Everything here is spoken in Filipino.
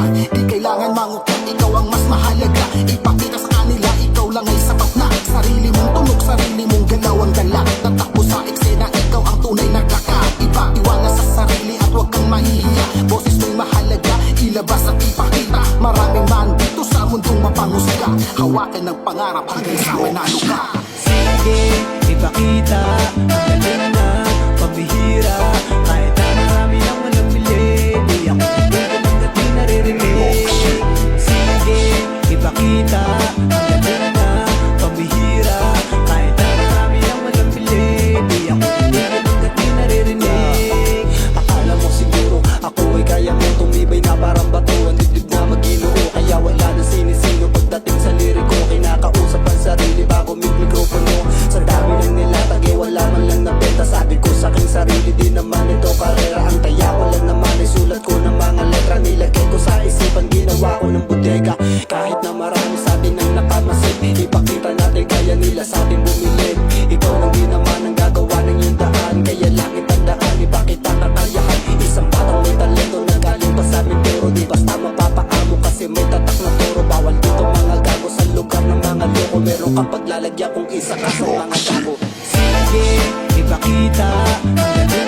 Di kailangan mangutang, ikaw ang mas mahalaga. Ipakita sa kanila, ikaw lang ay sapat na. Sarili mong tunog, sarili mong galaw ang dala. Tatakbo sa eksena, ikaw ang tunay na kakaiba. Iwala sa sarili at huwag kang mahihiya. Boses mo'y mahalaga, ilabas at ipakita. Maraming man dito sa mundong mapangusga. Hawakan ng pangarap hanggang sa manalo ka. Sige, ipakita ang galing na pambihira. Kahit na marami ang walang bili, di ako titigil hanggat di naririnig. Sige, ipakita ang galing na pambihira. Kahit na marami ang walang bili, di ako titigil hanggat di naririnig. Akala mo siguro ako ay kaya mo tumibay na parang bato, ang dibdib na mag-inuo. Kaya wala na sinisino pagdating sa liriko. Kinakausap ang sarili bago mikropono. Sa dami ng nilatag, wala man lang nabenta. Sabi ko sa aking sarili, di naman ito karera. Ang taya ko lang naman ay sulat ko ng mga letra. Nilagay ko sa isipan, ginawa ko ng bodega. Kahit na marami sa atin ang nakamasid, ipakita natin kaya nila sa atin bumilid. Ikaw nang di naman ang gagawa ng iyong daan. Kaya lang itandaan, ipakita katayahan. Isang batang may talento na galing pa sa amin, pero di basta mapapaamo kasi may tatak na toro. Bawal dito mga gago sa lugar ng mga loko. Meron kang paglalagya kung isa ka sa mga gago. Sige, ipakita ang galing